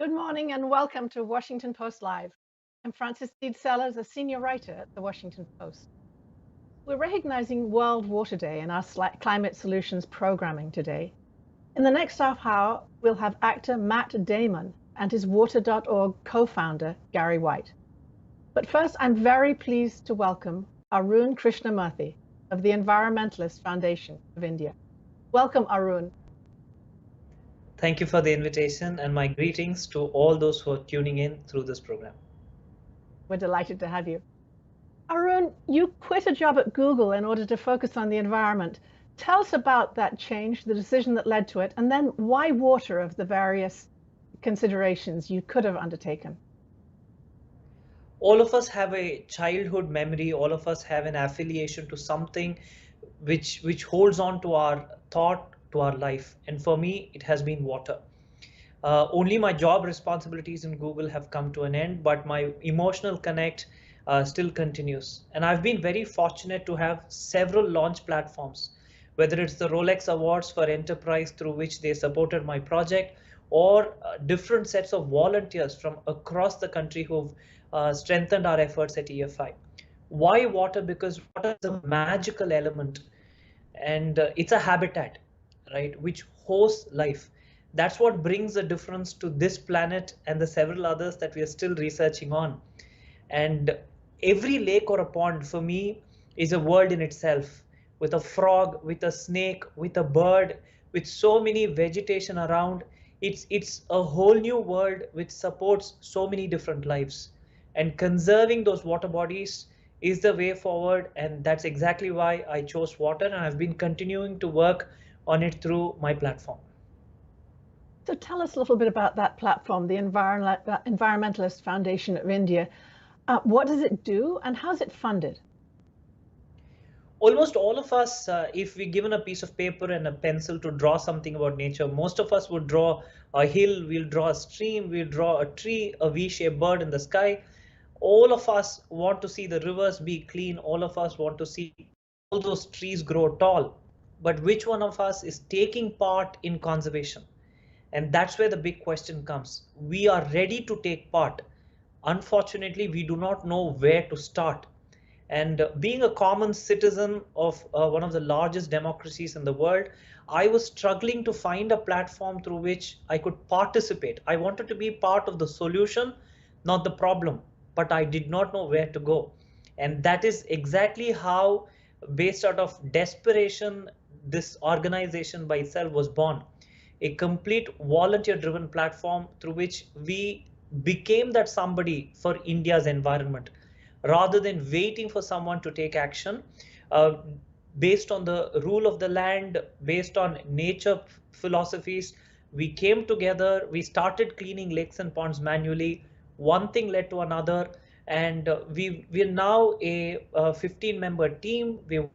Good morning and welcome to Washington Post Live. I'm Frances Steed Sellers, a senior writer at the Washington Post. We're recognizing World Water Day in our Climate Solutions programming today. In the next half hour, we'll have actor Matt Damon and his water.org co-founder, Gary White. But first, I'm very pleased to welcome Arun Krishnamurthy of the Environmentalist Foundation of India. Welcome, Arun. Thank you for the invitation and my greetings to all those who are tuning in through this program. We're delighted to have you. Arun, you quit a job at Google in order to focus on the environment. Tell us about that change, the decision that led to it, and then why water of the various considerations you could have undertaken. All of us have a childhood memory. All of us have an affiliation to something which holds on to our thought, to our life. And for me, it has been water. Only my job responsibilities in Google have come to an end, but my emotional connect still continues. And I've been very fortunate to have several launch platforms, whether it's the Rolex Awards for Enterprise through which they supported my project, or different sets of volunteers from across the country who've strengthened our efforts at EFI. Why water? Because water is a magical element and it's a habitat, right, which hosts life. That's what brings the difference to this planet and the several others that we are still researching on. And every lake or a pond for me is a world in itself, with a frog, with a snake, with a bird, with so many vegetation around. It's a whole new world which supports so many different lives. And conserving those water bodies is the way forward. And that's exactly why I chose water. And I've been continuing to work on it through my platform. So tell us a little bit about that platform, the Environmentalist Foundation of India. What does it do and how's it funded? Almost all of us, if we given a piece of paper and a pencil to draw something about nature, most of us would draw a hill, we'll draw a stream, we'll draw a tree, a V-shaped bird in the sky. All of us want to see the rivers be clean. All of us want to see all those trees grow tall. But which one of us is taking part in conservation? And that's where the big question comes. We are ready to take part. Unfortunately, we do not know where to start. And being a common citizen of one of the largest democracies in the world, I was struggling to find a platform through which I could participate. I wanted to be part of the solution, not the problem, but I did not know where to go. And that is exactly how, based out of desperation, this organization by itself was born. A complete volunteer driven platform through which we became that somebody for India's environment, rather than waiting for someone to take action uh, based on the rule of the land, based on nature philosophies. We came together, we started cleaning lakes and ponds manually. One thing led to another, and we're now a 15-member team. We work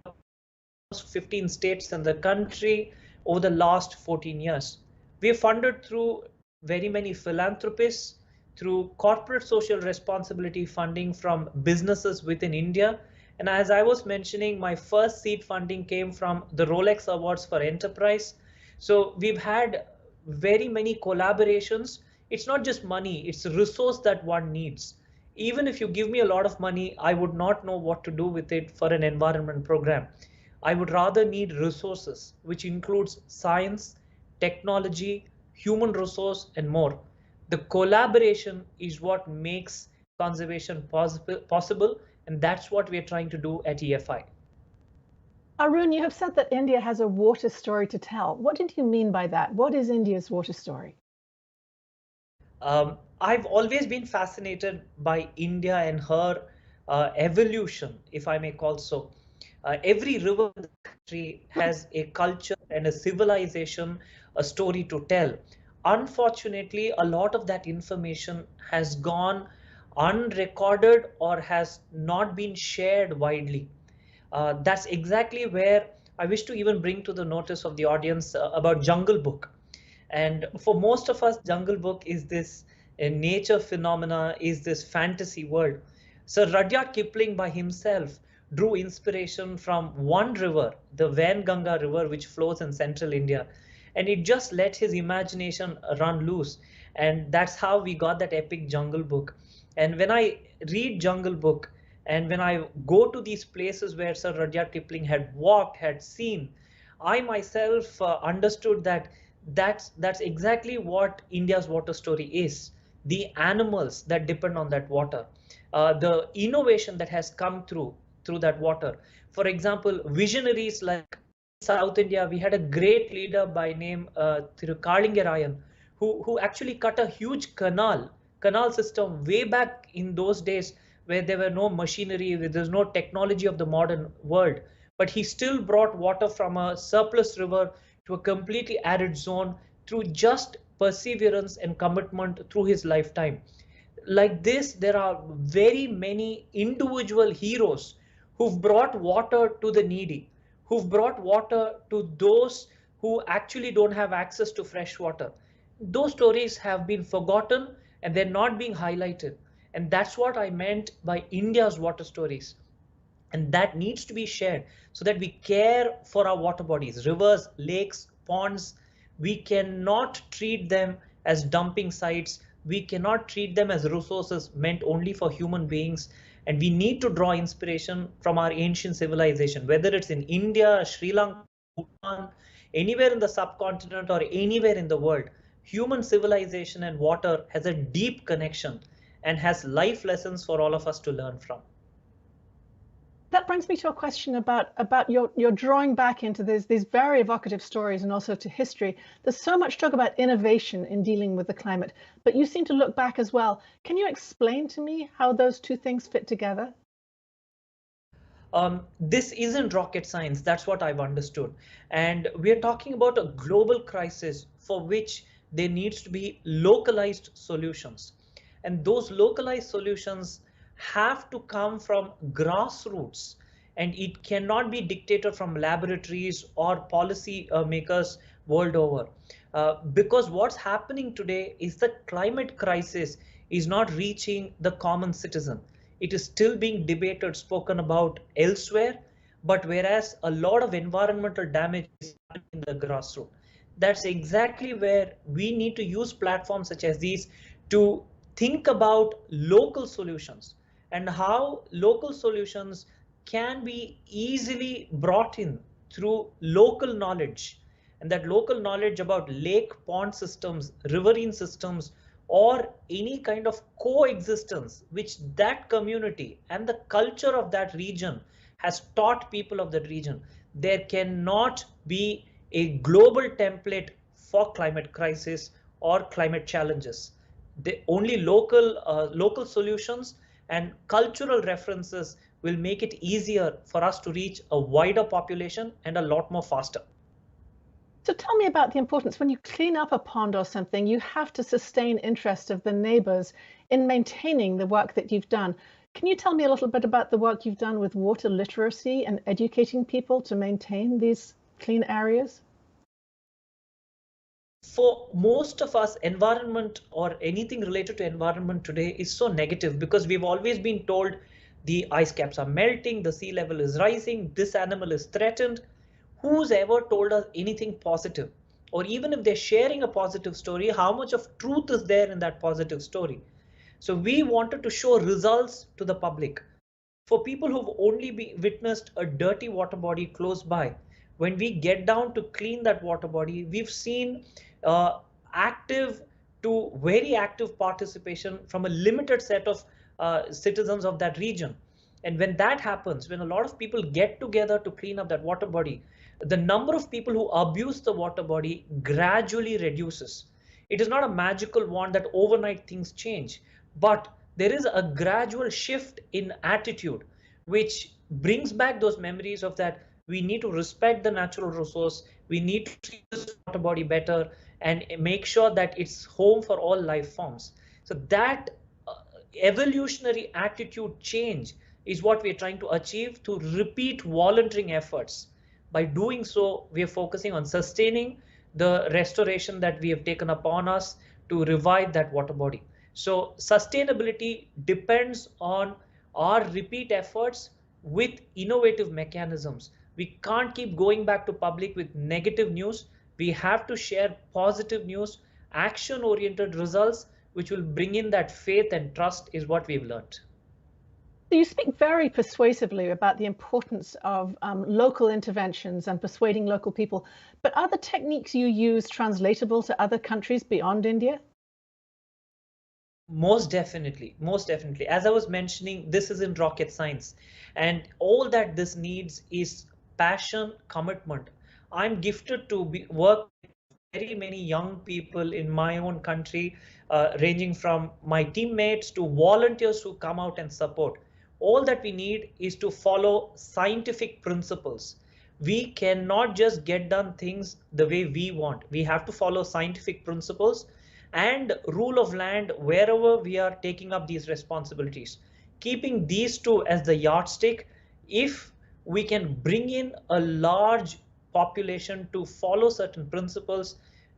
in 15 states in the country over the last 14 years. We are funded through very many philanthropists, through corporate social responsibility funding from businesses within India. And as I was mentioning, my first seed funding came from the Rolex Awards for Enterprise. So we've had very many collaborations. It's not just money, it's a resource that one needs. Even if you give me a lot of money, I would not know what to do with it for an environment program. I would rather need resources, which includes science, technology, human resource, and more. The collaboration is what makes conservation possible, and that's what we're trying to do at EFI. Arun, you have said that India has a water story to tell. What did you mean by that? What is India's water story? I've always been fascinated by India and her evolution, if I may call so. Every river in the country has a culture and a civilization, a story to tell. Unfortunately, a lot of that information has gone unrecorded or has not been shared widely. That's exactly where I wish to even bring to the notice of the audience about Jungle Book. And for most of us, Jungle Book is this nature phenomena, is this fantasy world. So Rudyard Kipling by himself drew inspiration from one river, the Ganga River, which flows in central India. And it just let his imagination run loose. And that's how we got that epic Jungle Book. And when I read Jungle Book, and when I go to these places where Sir Rudyard Kipling had walked, had seen, I myself understood that that's exactly what India's water story is. The animals that depend on that water, the innovation that has come through that water. For example, visionaries like South India, we had a great leader by name Thirukalingarayan, who actually cut a huge canal system way back in those days where there were no machinery, where there's no technology of the modern world. But he still brought water from a surplus river to a completely arid zone through just perseverance and commitment through his lifetime. Like this, there are very many individual heroes who've brought water to the needy, who've brought water to those who actually don't have access to fresh water. Those stories have been forgotten and they're not being highlighted. And that's what I meant by India's water stories. And that needs to be shared so that we care for our water bodies, rivers, lakes, ponds. We cannot treat them as dumping sites. We cannot treat them as resources meant only for human beings. And we need to draw inspiration from our ancient civilization, whether it's in India, Sri Lanka, Bhutan, anywhere in the subcontinent or anywhere in the world. Human civilization and water has a deep connection and has life lessons for all of us to learn from. That brings me to a question about your drawing back into these very evocative stories and also to history. There's so much talk about innovation in dealing with the climate, but you seem to look back as well. Can you explain to me how those two things fit together? This isn't rocket science. That's what I've understood. And we're talking about a global crisis for which there needs to be localized solutions. And those localized solutions have to come from grassroots, and it cannot be dictated from laboratories or policy makers world over. Because what's happening today is the climate crisis is not reaching the common citizen. It is still being debated, spoken about elsewhere, but whereas a lot of environmental damage is happening in the grassroots. That's exactly where we need to use platforms such as these to think about local solutions and how local solutions can be easily brought in through local knowledge. And that local knowledge about lake pond systems, riverine systems, or any kind of coexistence which that community and the culture of that region has taught people of that region. There cannot be a global template for climate crisis or climate challenges. The only local solutions and cultural references will make it easier for us to reach a wider population and a lot more faster. So tell me about the importance when you clean up a pond or something, you have to sustain interest of the neighbors in maintaining the work that you've done. Can you tell me a little bit about the work you've done with water literacy and educating people to maintain these clean areas? For most of us, environment or anything related to environment today is so negative because we've always been told the ice caps are melting, the sea level is rising, this animal is threatened. Who's ever told us anything positive? Or even if they're sharing a positive story, how much of truth is there in that positive story? So we wanted to show results to the public. For people who've only witnessed a dirty water body close by, when we get down to clean that water body, we've seen active to very active participation from a limited set of citizens of that region. And when that happens, when a lot of people get together to clean up that water body, the number of people who abuse the water body gradually reduces. It is not a magical wand that overnight things change, but there is a gradual shift in attitude, which brings back those memories of that we need to respect the natural resource, we need to treat this water body better, and make sure that it's home for all life forms. So that evolutionary attitude change is what we're trying to achieve through repeat volunteering efforts. By doing so, we are focusing on sustaining the restoration that we have taken upon us to revive that water body. So sustainability depends on our repeat efforts with innovative mechanisms. We can't keep going back to public with negative news. We have to share positive news action-oriented results, which will bring in that faith and trust, is what we've learned. So you speak very persuasively about the importance of local interventions and persuading local people, but are the techniques you use translatable to other countries beyond India? Most definitely, most definitely. As I was mentioning, this isn't rocket science, and all that this needs is passion, commitment. I'm gifted to work with very many young people in my own country, ranging from my teammates to volunteers who come out and support. All that we need is to follow scientific principles. We cannot just get done things the way we want. We have to follow scientific principles and rule of land wherever we are taking up these responsibilities. Keeping these two as the yardstick, if we can bring in a large population to follow certain principles,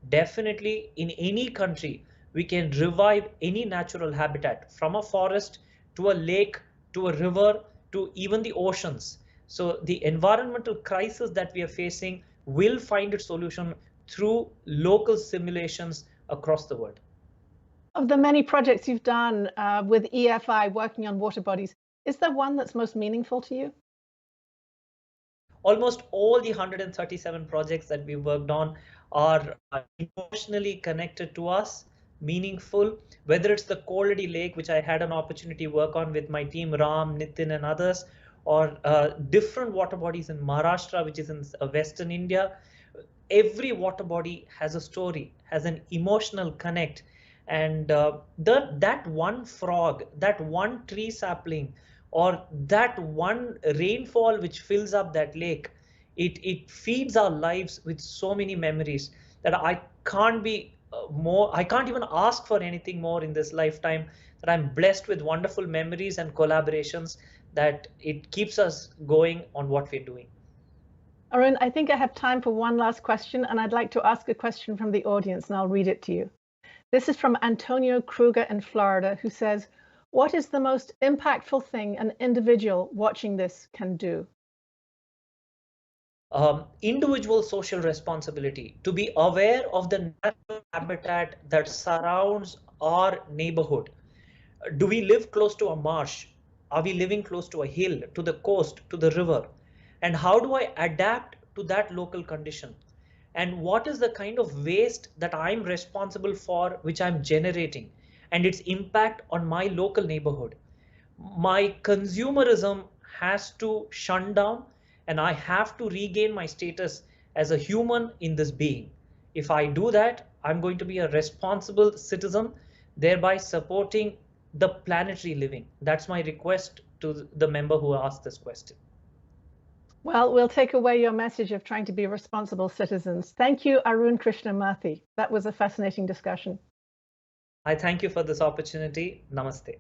definitely in any country, we can revive any natural habitat, from a forest to a lake to a river to even the oceans. So the environmental crisis that we are facing will find its solution through local simulations across the world. Of the many projects you've done with EFI working on water bodies, is there one that's most meaningful to you? Almost all the 137 projects that we worked on are emotionally connected to us, meaningful, whether it's the Koladi Lake, which I had an opportunity to work on with my team, Ram, Nitin, and others, or different water bodies in Maharashtra, which is in Western India. Every water body has a story, has an emotional connect. And that one frog, that one tree sapling, or that one rainfall which fills up that lake, it feeds our lives with so many memories that I can't be I can't even ask for anything more in this lifetime, that I'm blessed with wonderful memories and collaborations, that it keeps us going on what we're doing. Arun, I think I have time for one last question, and I'd like to ask a question from the audience, and I'll read it to you. This is from Antonio Kruger in Florida, who says, what is the most impactful thing an individual watching this can do? Individual social responsibility, to be aware of the natural habitat that surrounds our neighborhood. Do we live close to a marsh? Are we living close to a hill, to the coast, to the river? And how do I adapt to that local condition? And what is the kind of waste that I'm responsible for, which I'm generating, and its impact on my local neighborhood? My consumerism has to shut down, and I have to regain my status as a human in this being. If I do that, I'm going to be a responsible citizen, thereby supporting the planetary living. That's my request to the member who asked this question. Well, we'll take away your message of trying to be responsible citizens. Thank you, Arun Krishnamurthy. That was a fascinating discussion. I thank you for this opportunity. Namaste.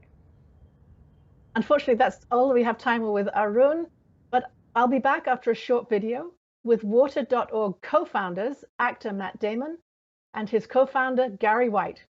Unfortunately, that's all we have time with Arun, but I'll be back after a short video with water.org co-founders, actor Matt Damon and his co-founder, Gary White.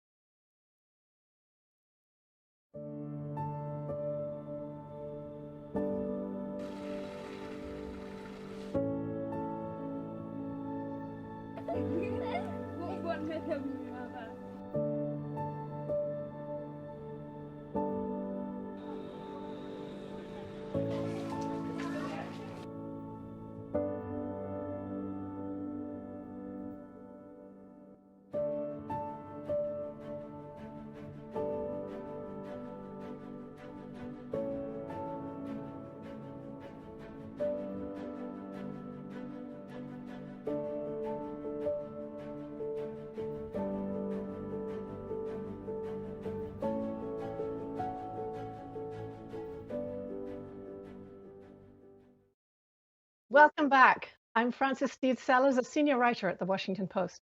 Welcome back. I'm Frances Steed Sellers, a senior writer at the Washington Post.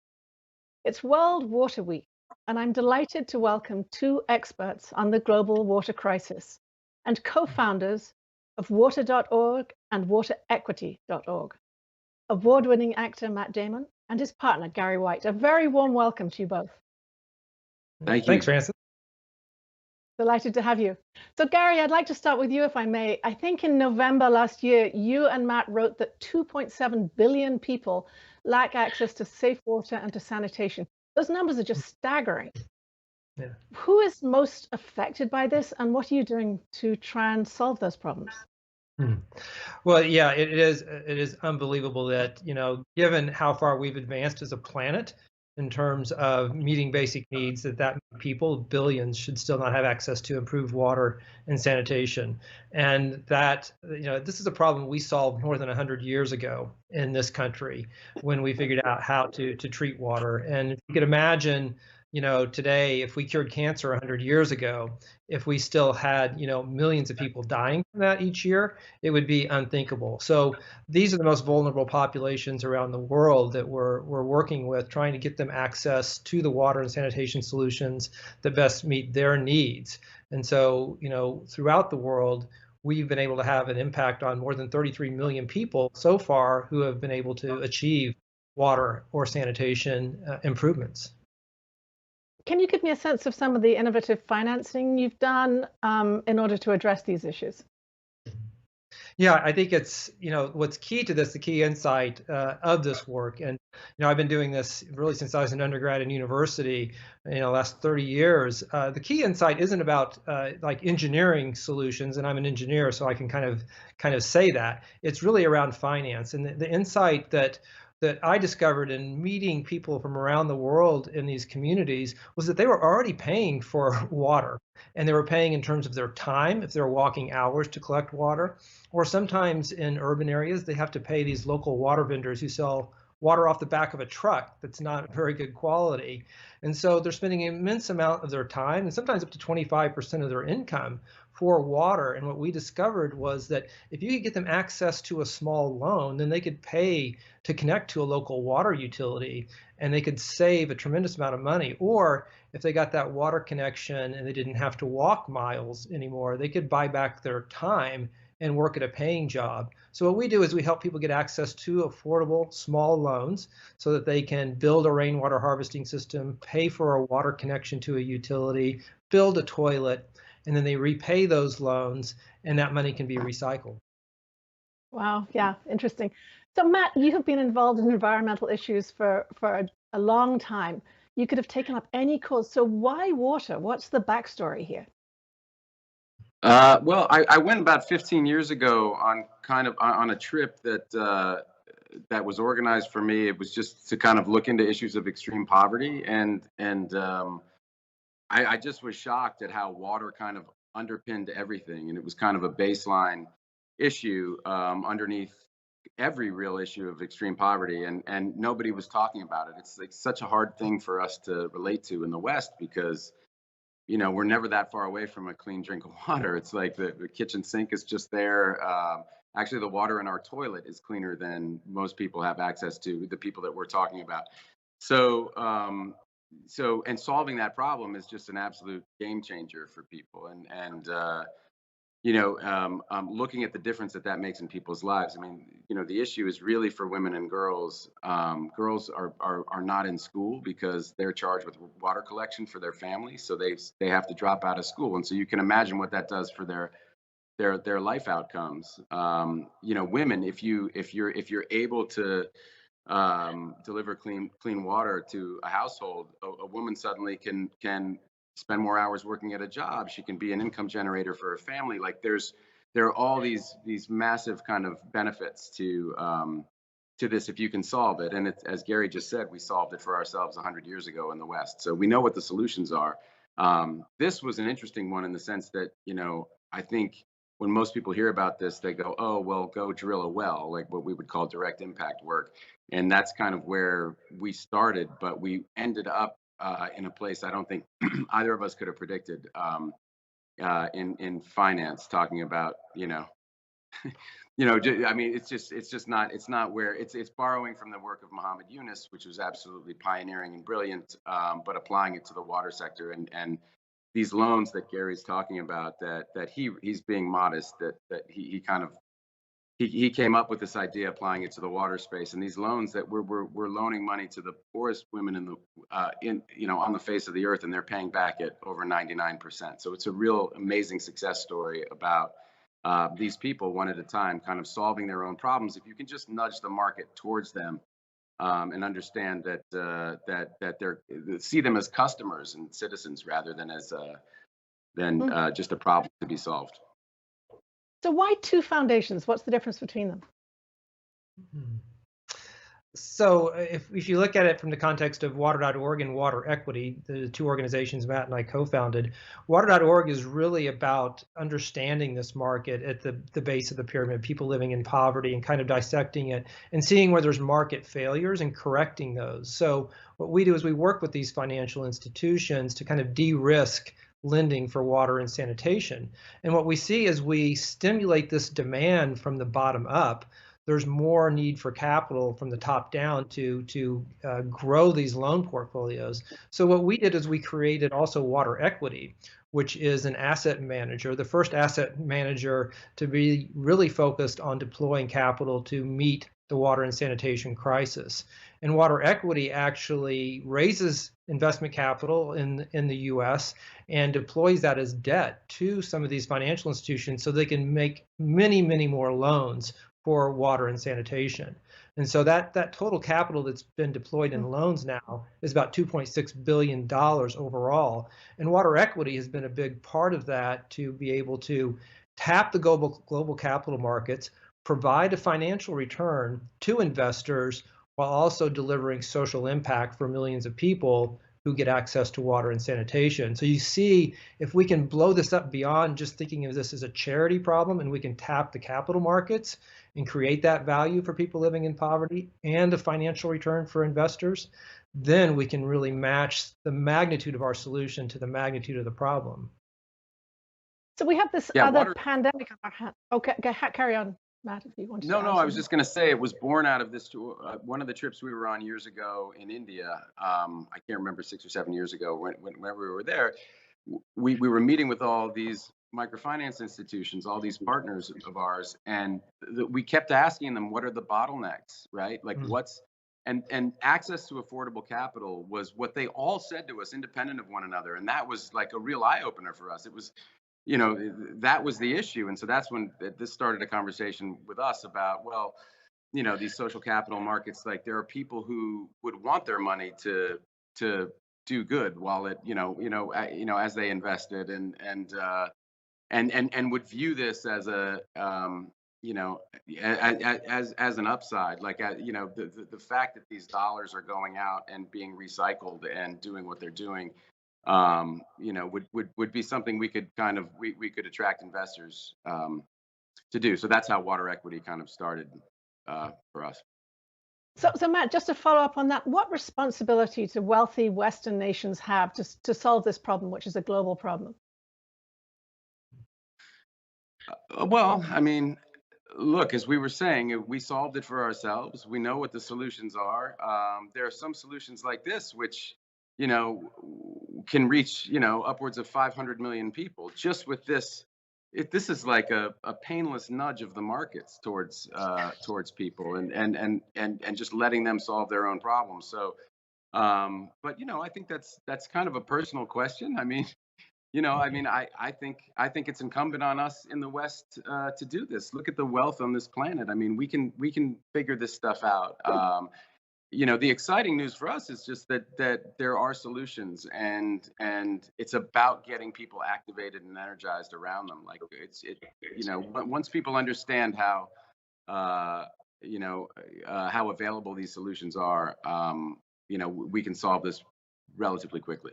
It's World Water Week, and I'm delighted to welcome two experts on the global water crisis and co-founders of water.org and waterequity.org. Award-winning actor Matt Damon and his partner Gary White. A very warm welcome to you both. Thank you. Thanks, Frances. Delighted to have you. So Gary, I'd like to start with you if I may. I think in November last year, you and Matt wrote that 2.7 billion people lack access to safe water and to sanitation. Those numbers are just staggering. Yeah. Who is most affected by this, and what are you doing to try and solve those problems? Well, yeah, it is unbelievable that, given how far we've advanced as a planet in terms of meeting basic needs, that many people, billions, should still not have access to improved water and sanitation. And that, this is a problem we solved more than 100 years ago in this country when we figured out how to treat water. And if you could imagine, today, if we cured cancer 100 years ago, if we still had, millions of people dying from that each year, it would be unthinkable. So these are the most vulnerable populations around the world that we're working with, trying to get them access to the water and sanitation solutions that best meet their needs. And so, throughout the world, we've been able to have an impact on more than 33 million people so far who have been able to achieve water or sanitation improvements. Can you give me a sense of some of the innovative financing you've done in order to address these issues? Yeah, I think it's, what's key to this, the key insight of this work. And, I've been doing this really since I was an undergrad in university, last 30 years. The key insight isn't about like engineering solutions, and I'm an engineer, so I can kind of say that. It's really around finance. And the insight that I discovered in meeting people from around the world in these communities was that they were already paying for water, and they were paying in terms of their time, if they're walking hours to collect water, or sometimes in urban areas, they have to pay these local water vendors who sell water off the back of a truck that's not very good quality. And so they're spending an immense amount of their time, and sometimes up to 25% of their income, for water. And what we discovered was that if you could get them access to a small loan, then they could pay to connect to a local water utility, and they could save a tremendous amount of money. Or if they got that water connection and they didn't have to walk miles anymore, they could buy back their time and work at a paying job. So what we do is we help people get access to affordable small loans so that they can build a rainwater harvesting system, pay for a water connection to a utility, build a toilet, and then they repay those loans, and that money can be recycled. Wow, yeah, interesting. So Matt, you have been involved in environmental issues for a long time. You could have taken up any cause. So why water? What's the backstory here? Well, I went about 15 years ago on on a trip that was organized for me. It was just to kind of look into issues of extreme poverty, and I just was shocked at how water kind of underpinned everything, and it was kind of a baseline issue underneath every real issue of extreme poverty, and nobody was talking about it. It's like such a hard thing for us to relate to in the West because we're never that far away from a clean drink of water. It's like the kitchen sink is just there. Actually, the water in our toilet is cleaner than most people have access to, the people that we're talking about. So, and solving that problem is just an absolute game changer for people. And looking at the difference that makes in people's lives. I mean, the issue is really for women and girls. Girls are not in school because they're charged with water collection for their family, so they have to drop out of school, and so you can imagine what that does for their life outcomes. Women, if you're able to deliver clean water to a household, a woman suddenly can spend more hours working at a job. She can be an income generator for her family. Like there are all these massive kind of benefits to this if you can solve it. And it's, as Gary just said, we solved it for ourselves 100 years ago in the West. So we know what the solutions are. This was an interesting one in the sense that, I think when most people hear about this, they go, oh, well, go drill a well, like what we would call direct impact work. And that's kind of where we started, but we ended up in a place I don't think either of us could have predicted in finance, talking about, I mean, it's not where it's borrowing from the work of Muhammad Yunus, which was absolutely pioneering and brilliant, but applying it to the water sector and these loans that Gary's talking about, that he's being modest, that he kind of he came up with this idea, applying it to the water space, and these loans that we're loaning money to the poorest women in the on the face of the earth, and they're paying back at over 99%. So it's a real amazing success story about these people one at a time, kind of solving their own problems. If you can just nudge the market towards them, and understand that that they're see them as customers and citizens rather than as just a problem to be solved. So why two foundations? What's the difference between them? So if you look at it from the context of water.org and Water Equity, the two organizations Matt and I co-founded, water.org is really about understanding this market at the base of the pyramid, people living in poverty, and kind of dissecting it and seeing where there's market failures and correcting those. So what we do is we work with these financial institutions to kind of de-risk lending for water and sanitation. And what we see is we stimulate this demand from the bottom up. There's more need for capital from the top down to grow these loan portfolios. So what we did is we created also Water Equity, which is an asset manager, the first asset manager to be really focused on deploying capital to meet the water and sanitation crisis. And Water Equity actually raises investment capital in the US and deploys that as debt to some of these financial institutions so they can make many, many more loans for water and sanitation. And so that total capital that's been deployed in loans now is about $2.6 billion overall. And Water Equity has been a big part of that to be able to tap the global capital markets, provide a financial return to investors while also delivering social impact for millions of people who get access to water and sanitation. So you see, if we can blow this up beyond just thinking of this as a charity problem, and we can tap the capital markets and create that value for people living in poverty and a financial return for investors, then we can really match the magnitude of our solution to the magnitude of the problem. So we have this other pandemic on our hands. Okay, carry on, Matt, if you want to. No, I was just going to say it was born out of this. One of the trips we were on years ago in India. I can't remember, 6 or 7 years ago when we were there. We were meeting with all these microfinance institutions, all these partners of ours, and we kept asking them, what are the bottlenecks, right? Like what's and access to affordable capital was what they all said to us, independent of one another, and that was like a real eye opener for us. It was, that was the issue, and so that's when this started a conversation with us about, well, these social capital markets, like there are people who would want their money to do good while it, as they invested, and would view this as a as an upside, like the fact that these dollars are going out and being recycled and doing what they're doing, would be something we could we could attract investors to do. So that's how Water Equity kind of started for us. So Matt, just to follow up on that, what responsibility do wealthy Western nations have to solve this problem, which is a global problem? Well, I mean, look, as we were saying, we solved it for ourselves. We know what the solutions are. There are some solutions like this, which, can reach, upwards of 500 million people just with this. This is like a painless nudge of the markets towards people and just letting them solve their own problems. So, but I think that's kind of a personal question. I mean, I think it's incumbent on us in the West to do this. Look at the wealth on this planet. I mean, we can figure this stuff out. The exciting news for us is just that there are solutions, and it's about getting people activated and energized around them. Like once people understand how how available these solutions are, we can solve this relatively quickly.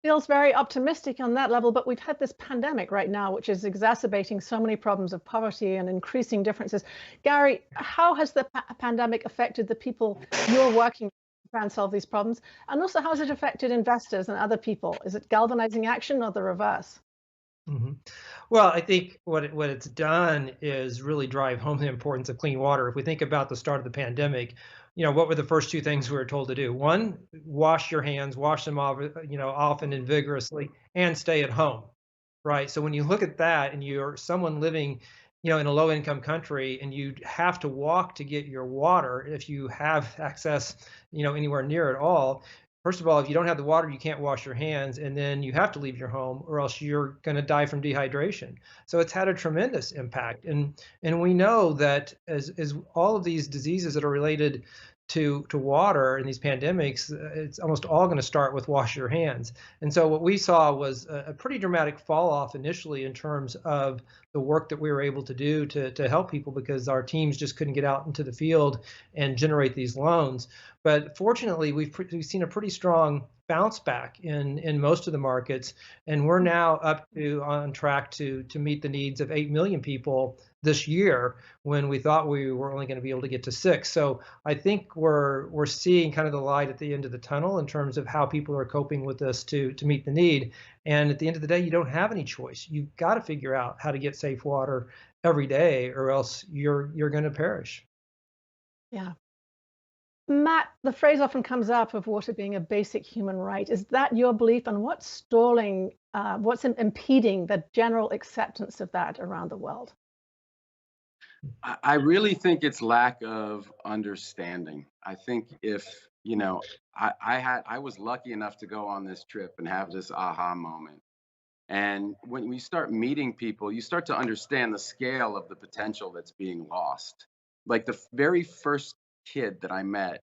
Feels very optimistic on that level, but we've had this pandemic right now, which is exacerbating so many problems of poverty and increasing differences. Gary, how has the pandemic affected the people you're working with to try and solve these problems? And also, how has it affected investors and other people? Is it galvanizing action or the reverse? Mm-hmm. Well, I think what it's done is really drive home the importance of clean water. If we think about the start of the pandemic, what were the first two things we were told to do? One, wash your hands, wash them off, often and vigorously, and stay at home, right? So when you look at that and you're someone living, in a low-income country and you have to walk to get your water, if you have access, anywhere near at all, first of all, if you don't have the water, you can't wash your hands, and then you have to leave your home, or else you're going to die from dehydration. So it's had a tremendous impact, and we know that as all of these diseases that are related to water and these pandemics, it's almost all going to start with wash your hands. And so what we saw was a pretty dramatic fall off initially in terms of the work that we were able to do to help people, because our teams just couldn't get out into the field and generate these loans. But fortunately, we've seen a pretty strong bounce back in most of the markets, and we're now up to on track to meet the needs of 8 million people this year, when we thought we were only going to be able to get to 6. So I think we're seeing kind of the light at the end of the tunnel in terms of how people are coping with this to meet the need. And at the end of the day, you don't have any choice. You've got to figure out how to get safe water every day, or else you're going to perish. Yeah. Matt, the phrase often comes up of water being a basic human right. Is that your belief, and what's stalling, what's impeding the general acceptance of that around the world? I really think it's lack of understanding. I think if, I was lucky enough to go on this trip and have this aha moment. And when you start meeting people, you start to understand the scale of the potential that's being lost. Like the very first kid that I met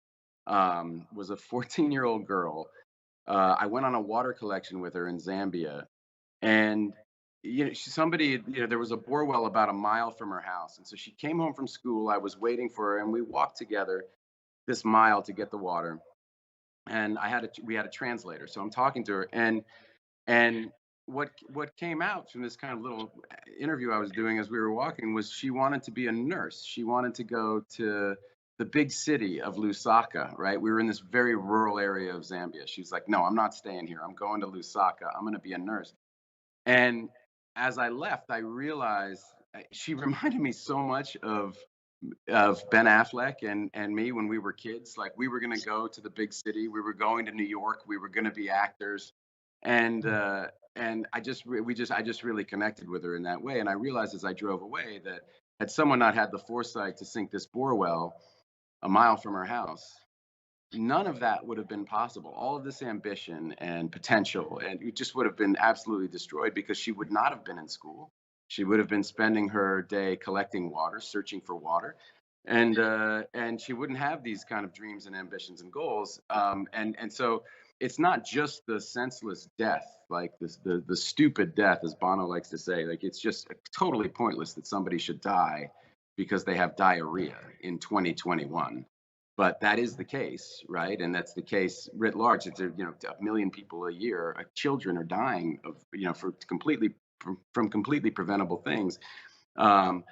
was a 14-year-old girl. I went on a water collection with her in Zambia, and there was a bore well about a mile from her house, and so she came home from school. I was waiting for her, and we walked together this mile to get the water. And we had a translator, so I'm talking to her, and what came out from this kind of little interview I was doing as we were walking was she wanted to be a nurse. She wanted to go to the big city of Lusaka, right? We were in this very rural area of Zambia. She's like, no, I'm not staying here. I'm going to Lusaka. I'm going to be a nurse. And as I left, I realized she reminded me so much of Ben Affleck and me when we were kids. Like, we were going to go to the big city. We were going to New York. We were going to be actors. And I just really connected with her in that way. And I realized as I drove away that had someone not had the foresight to sink this bore well a mile from her house, none of that would have been possible. All of this ambition and potential, and it just would have been absolutely destroyed, because she would not have been in school. She would have been spending her day collecting water, searching for water, and she wouldn't have these kind of dreams and ambitions and goals. And so it's not just the senseless death, like the stupid death, as Bono likes to say. Like, it's just totally pointless that somebody should die because they have diarrhea in 2021. But that is the case, right? And that's the case writ large. It's a million people a year. Children are dying of from completely preventable things. But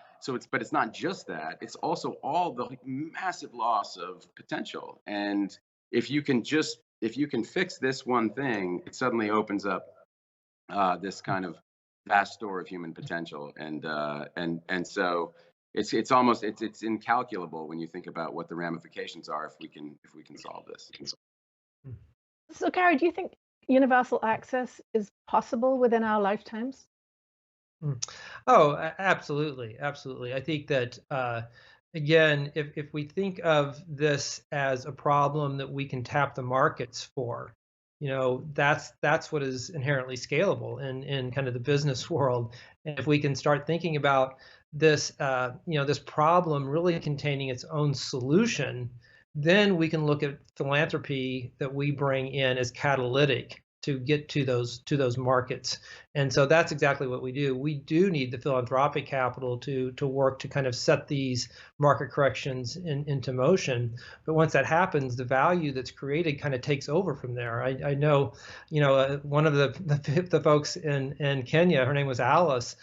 it's not just that. It's also all the massive loss of potential. And if you can fix this one thing, it suddenly opens up this kind of vast store of human potential. And so it's incalculable when you think about what the ramifications are if we can solve this. So, Gary, do you think universal access is possible within our lifetimes? Oh, absolutely. Absolutely. I think that, again, if we think of this as a problem that we can tap the markets for, that's what is inherently scalable in kind of the business world. And if we can start thinking about this, this problem really containing its own solution, then we can look at philanthropy that we bring in as catalytic to get to those markets. And so that's exactly what we do. We do need the philanthropic capital to work to kind of set these market corrections into motion. But once that happens, the value that's created kind of takes over from there. I know, one of the folks in Kenya, her name was Alice.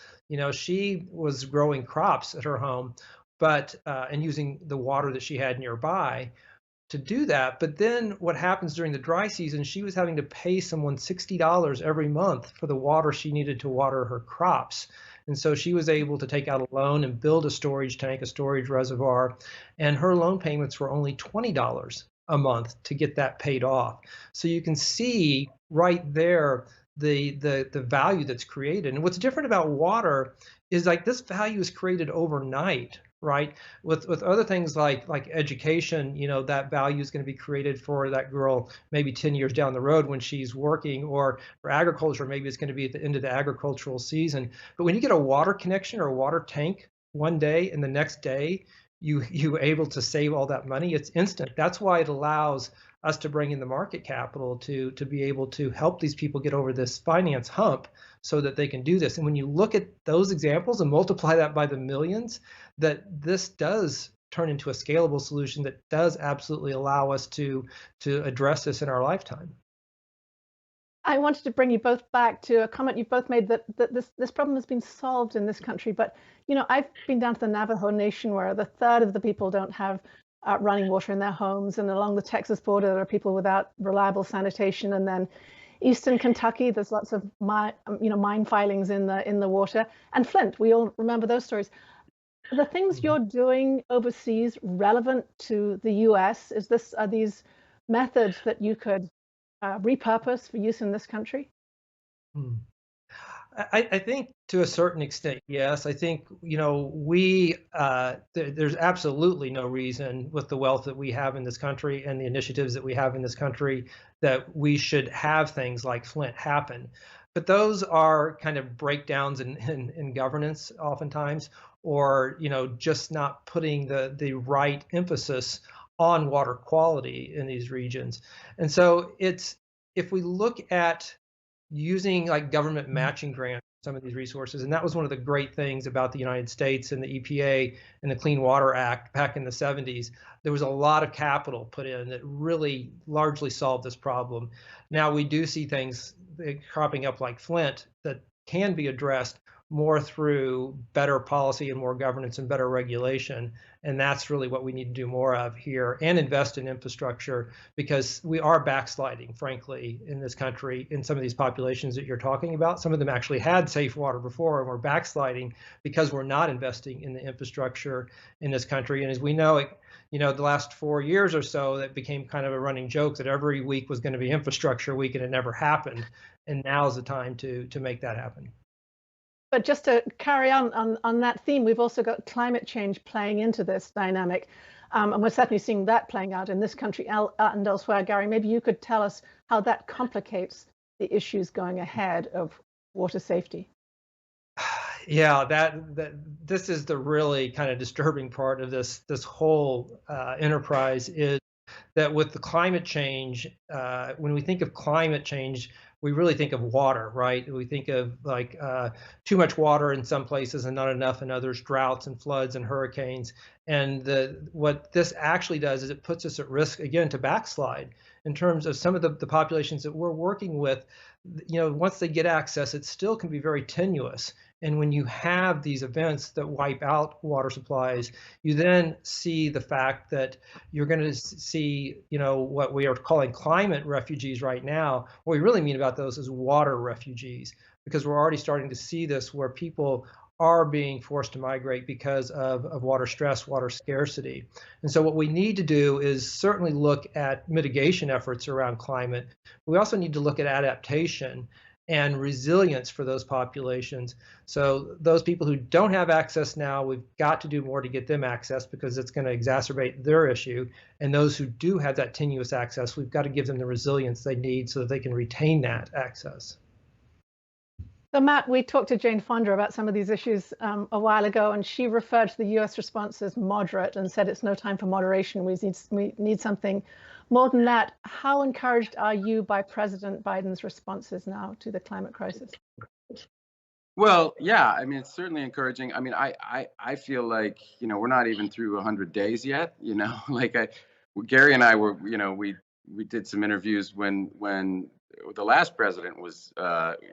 She was growing crops at her home, but and using the water that she had nearby to do that. But then what happens during the dry season, she was having to pay someone $60 every month for the water she needed to water her crops. And so she was able to take out a loan and build a storage tank, a storage reservoir, and her loan payments were only $20 a month to get that paid off. So you can see right there the value that's created. And what's different about water is, like, this value is created overnight right? With other things like education, that value is going to be created for that girl maybe 10 years down the road when she's working, or for agriculture, maybe it's going to be at the end of the agricultural season. But when you get a water connection or a water tank one day and the next day you able to save all that money, it's instant. That's why it allows us to bring in the market capital to be able to help these people get over this finance hump so that they can do this. And when you look at those examples and multiply that by the millions, that this does turn into a scalable solution that does absolutely allow us to address this in our lifetime. I wanted to bring you both back to a comment you've both made that this problem has been solved in this country. But I've been down to the Navajo Nation, where a third of the people don't have running water in their homes, and along the Texas border there are people without reliable sanitation, and then eastern Kentucky there's lots of mine filings in the water, and Flint, we all remember those stories. The things you're doing overseas relevant to the US? Are these methods that you could repurpose for use in this country? I think to a certain extent, yes. I think there's absolutely no reason, with the wealth that we have in this country and the initiatives that we have in this country, that we should have things like Flint happen. But those are kind of breakdowns in governance oftentimes, or just not putting the right emphasis on water quality in these regions. And so if we look at using like government matching grants, some of these resources, and that was one of the great things about the United States and the EPA and the Clean Water Act back in the 70s. There was a lot of capital put in that really largely solved this problem. Now we do see things cropping up like Flint that can be addressed more through better policy and more governance and better regulation. And that's really what we need to do more of here, and invest in infrastructure, because we are backsliding, frankly, in this country in some of these populations that you're talking about. Some of them actually had safe water before, and we're backsliding because we're not investing in the infrastructure in this country. And as we know, the last 4 years or so, that became kind of a running joke that every week was going to be infrastructure week, and it never happened. And now's the time to make that happen. But just to carry on that theme, we've also got climate change playing into this dynamic. And we're certainly seeing that playing out in this country and elsewhere. Gary, maybe you could tell us how that complicates the issues going ahead of water safety. Yeah, this is the really kind of disturbing part of this whole enterprise, is that with the climate change, when we think of climate change, we really think of water, right? We think of like too much water in some places and not enough in others, droughts and floods and hurricanes. And what this actually does is it puts us at risk, again, to backslide in terms of some of the populations that we're working with. Once they get access, it still can be very tenuous. And when you have these events that wipe out water supplies, you then see the fact that you're going to see, what we are calling climate refugees right now. What we really mean about those is water refugees, because we're already starting to see this where people are being forced to migrate because of water stress, water scarcity. And so what we need to do is certainly look at mitigation efforts around climate. We also need to look at adaptation and resilience for those populations. So those people who don't have access now, we've got to do more to get them access, because it's going to exacerbate their issue. And those who do have that tenuous access, we've got to give them the resilience they need so that they can retain that access. So Matt, we talked to Jane Fonda about some of these issues a while ago, and she referred to the US response as moderate and said it's no time for moderation. We need something more than that. How encouraged are you by President Biden's responses now to the climate crisis? Well, yeah, I mean, it's certainly encouraging. I mean, I feel like, we're not even through 100 days yet, like Gary and I were, we did some interviews when the last president was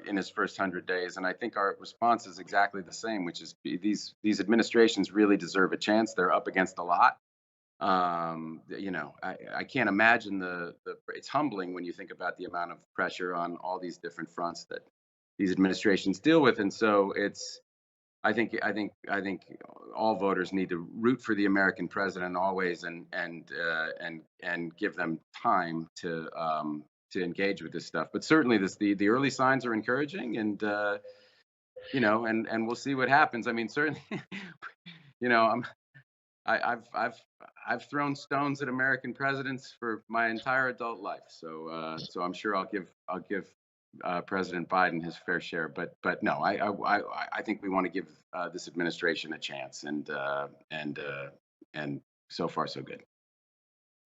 in his first 100 days. And I think our response is exactly the same, which is these administrations really deserve a chance. They're up against a lot. I can't imagine it's humbling when you think about the amount of pressure on all these different fronts that these administrations deal with. And so I think all voters need to root for the American president always, and give them time to engage with this stuff. But certainly the early signs are encouraging, and and we'll see what happens. I mean, certainly, I've thrown stones at American presidents for my entire adult life, so I'm sure I'll give President Biden his fair share. But no, I think we want to give this administration a chance, and so far so good.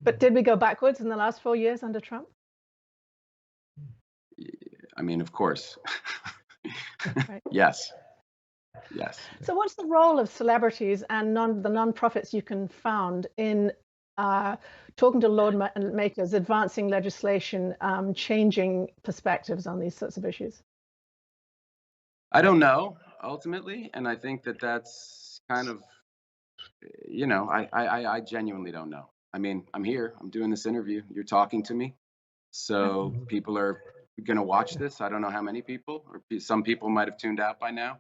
But did we go backwards in the last 4 years under Trump? I mean, of course. Right. Yes. So what's the role of celebrities and the nonprofits you can found in talking to lawmakers, advancing legislation, changing perspectives on these sorts of issues? I don't know, ultimately, and I think that's kind of, I genuinely don't know. I mean, I'm here, I'm doing this interview, you're talking to me, so people are going to watch this. I don't know how many people, or some people might have tuned out by now.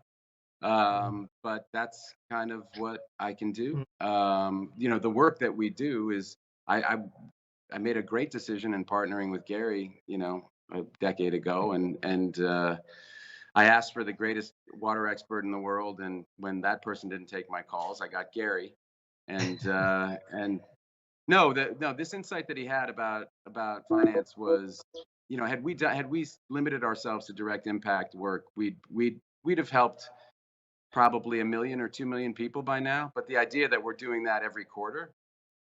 But that's kind of what I can do. The work that we do is, I made a great decision in partnering with Gary, a decade ago, and I asked for the greatest water expert in the world, and when that person didn't take my calls, I got Gary, and this insight that he had about finance was, had we limited ourselves to direct impact work, we'd have helped probably 1 million or 2 million people by now. But the idea that we're doing that every quarter,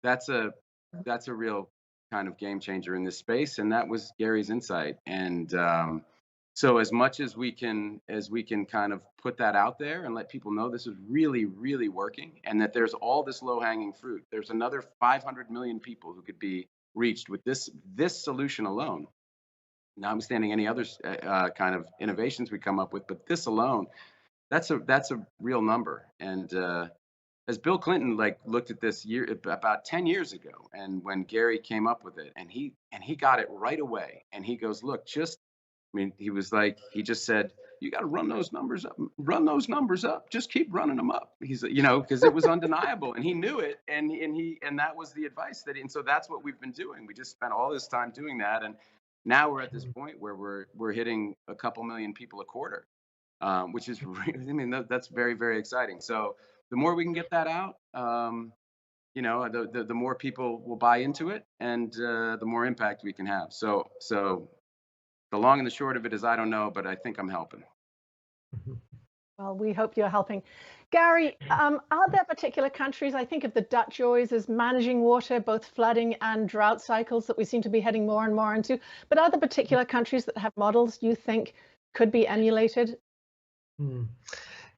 that's a real kind of game changer in this space. And that was Gary's insight. And so as much as we can kind of put that out there and let people know this is really, really working, and that there's all this low hanging fruit. There's another 500 million people who could be reached with this solution alone. Notwithstanding any other kind of innovations we come up with, but this alone, that's a real number. And as Bill Clinton looked at this about 10 years ago, and when Gary came up with it, and he got it right away, and he goes, look, he just said, you got to run those numbers up, just keep running them up. He's, because it was undeniable, and he knew it, and that was the advice and so that's what we've been doing. We just spent all this time doing that, and now we're at this point where we're hitting a couple million people a quarter. Which is really, that's very, very exciting. So the more we can get that out, the more people will buy into it, and the more impact we can have. So the long and the short of it is, I don't know, but I think I'm helping. Well, we hope you're helping. Gary, are there particular countries, I think of the Dutch always as managing water, both flooding and drought cycles, that we seem to be heading more and more into, but are there particular countries that have models you think could be emulated?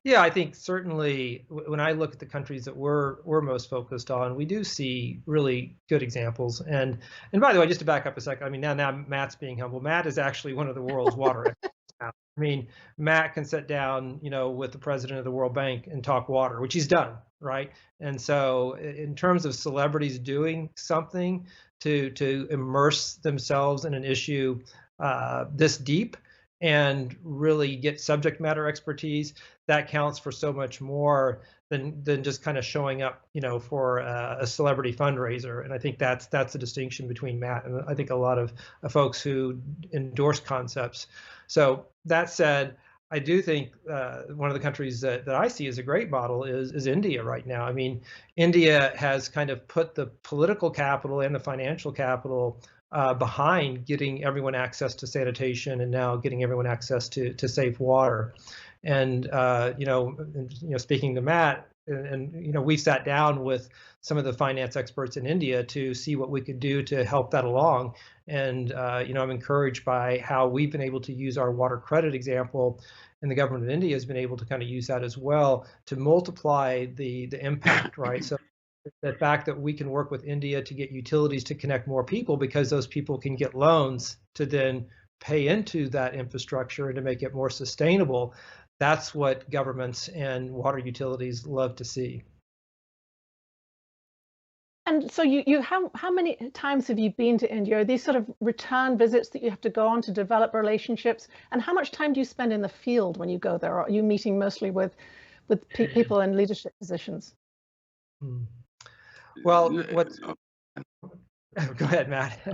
Yeah, I think certainly when I look at the countries that we're most focused on, we do see really good examples. And by the way, just to back up a second, I mean, now Matt's being humble. Matt is actually one of the world's water experts now. I mean, Matt can sit down, with the president of the World Bank and talk water, which he's done, right? And so in terms of celebrities doing something to immerse themselves in an issue this deep, and really get subject matter expertise, that counts for so much more than just kind of showing up, for a celebrity fundraiser. And I think that's the distinction between Matt and I think a lot of folks who endorse concepts. So that said, I do think one of the countries that I see as a great model is India right now. I mean, India has kind of put the political capital and the financial capital behind getting everyone access to sanitation, and now getting everyone access to safe water. And speaking to Matt, and we've sat down with some of the finance experts in India to see what we could do to help that along. And I'm encouraged by how we've been able to use our water credit example, and the government of India has been able to kind of use that as well to multiply the impact, right? So the fact that we can work with India to get utilities to connect more people, because those people can get loans to then pay into that infrastructure and to make it more sustainable, that's what governments and water utilities love to see. And so how many times have you been to India? Are these sort of return visits that you have to go on to develop relationships? And how much time do you spend in the field when you go there? Or are you meeting mostly with people in leadership positions? Well, go ahead, Matt. Go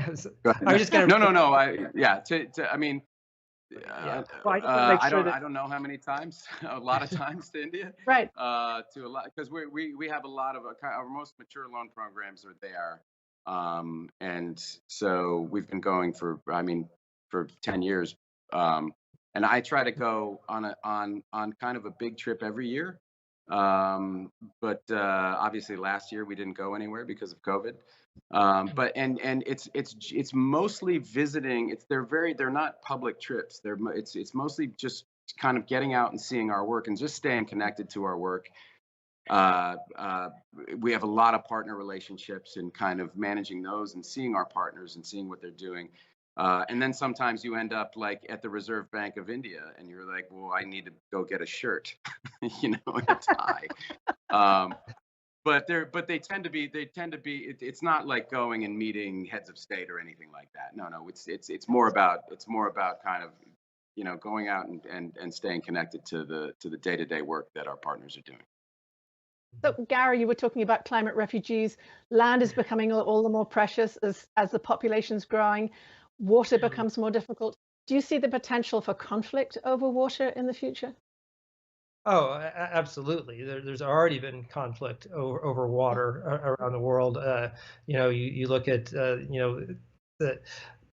ahead. I was just gonna. No. I mean, Yeah. Well, I just want to make sure that I don't know how many times, a lot of times to India, Right. to a lot, because we have a lot of our most mature loan programs are there, and so we've been going for, I mean, for 10 years, and I try to go on kind of a big trip every year, but obviously last year we didn't go anywhere because of COVID. But it's mostly visiting. They're not public trips. It's mostly just kind of getting out and seeing our work and just staying connected to our work. We have a lot of partner relationships and kind of managing those and seeing our partners and seeing what they're doing. And then sometimes you end up like at the Reserve Bank of India and you're like, well, I need to go get a shirt, and a tie. But they tend to be it's not like going and meeting heads of state or anything like that. No, it's more about kind of going out and staying connected to the day-to-day work that our partners are doing. So Gary, you were talking about climate refugees. Land is becoming all the more precious as the population's growing. Water becomes more difficult. Do you see the potential for conflict over water in the future? Oh, absolutely. There's already been conflict over water around the world. You look at the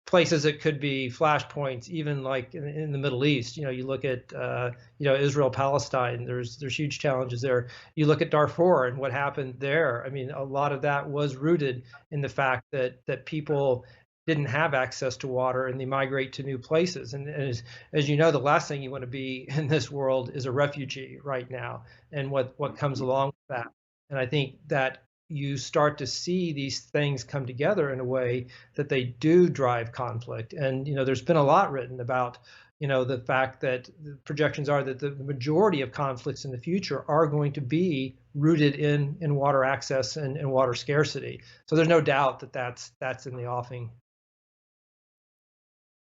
places that could be flashpoints, even like in the Middle East. You look at Israel, Palestine. There's huge challenges there. You look at Darfur and what happened there. I mean, a lot of that was rooted in the fact that people didn't have access to water and they migrate to new places. And as you know, the last thing you want to be in this world is a refugee right now, and what comes along with that. And I think that you start to see these things come together in a way that they do drive conflict. And there's been a lot written about the fact that the projections are that the majority of conflicts in the future are going to be rooted in water access and water scarcity. So there's no doubt that that's in the offing.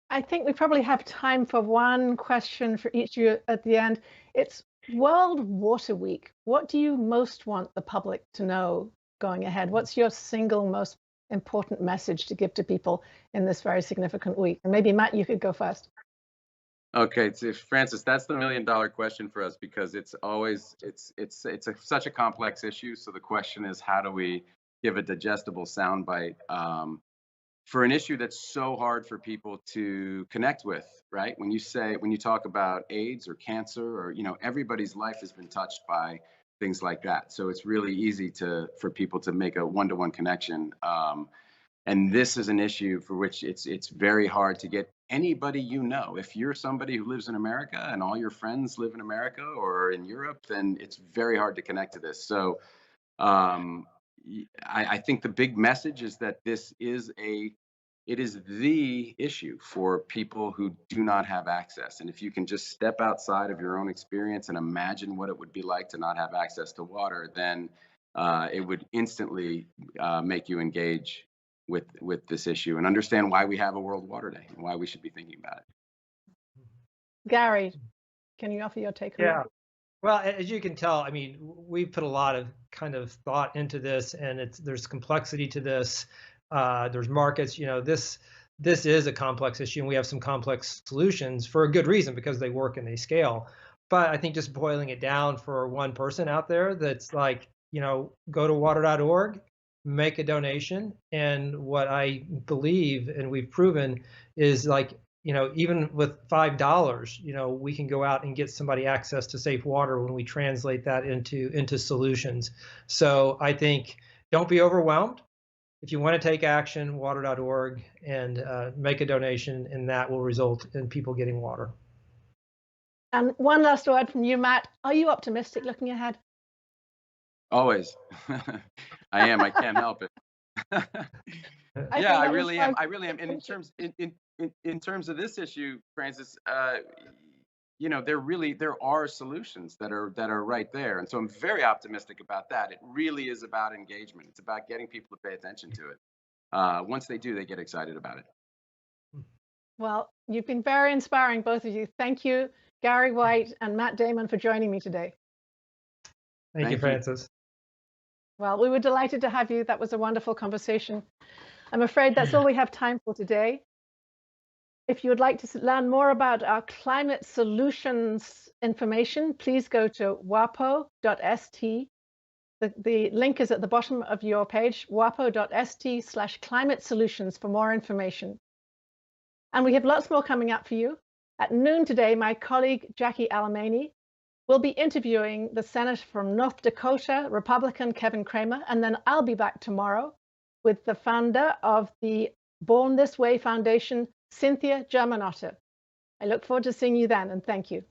I think we probably have time for one question for each of you at the end. It's World Water Week. What do you most want the public to know going ahead? What's your single most important message to give to people in this very significant week? And maybe Matt, you could go first. Okay, so Francis, that's the $1 million question for us, because it's such a complex issue. So the question is, how do we give a digestible soundbite for an issue that's so hard for people to connect with, right? When you talk about AIDS or cancer, or everybody's life has been touched by things like that. So it's really easy for people to make a one-to-one connection. And this is an issue for which it's very hard to get anybody. If you're somebody who lives in America and all your friends live in America or in Europe, then it's very hard to connect to this. So I think the big message is that it is the issue for people who do not have access. And if you can just step outside of your own experience and imagine what it would be like to not have access to water, then it would instantly make you engage with this issue and understand why we have a World Water Day and why we should be thinking about it. Gary, can you offer your take on Yeah. that? Well, as you can tell, I mean, we've put a lot of kind of thought into this, and there's complexity to this. There's markets. This is a complex issue, and we have some complex solutions for a good reason, because they work and they scale. But I think just boiling it down for one person out there, that's like, go to water.org, make a donation, and what I believe and we've proven is, like, even with $5, we can go out and get somebody access to safe water when we translate that into solutions. So I think, don't be overwhelmed. If you want to take action, water.org, and make a donation, and that will result in people getting water. And one last word from you, Matt. Are you optimistic looking ahead? Always. I am. I can't help it. Yeah, I really am. And in terms of this issue, Francis, there are solutions that are right there, and so I'm very optimistic about that. It really is about engagement. It's about getting people to pay attention to it. Once they do, they get excited about it. Well, you've been very inspiring, both of you. Thank you, Gary White and Matt Damon, for joining me today. Thank you, Francis. Well, we were delighted to have you. That was a wonderful conversation. I'm afraid that's all we have time for today. If you would like to learn more about our climate solutions information, please go to wapo.st. The link is at the bottom of your page, wapo.st/climate solutions for more information. And we have lots more coming up for you. At noon today, my colleague Jackie Alamany will be interviewing the Senator from North Dakota, Republican Kevin Cramer, and then I'll be back tomorrow with the founder of the Born This Way Foundation, Cynthia Germanotta. I look forward to seeing you then, and thank you.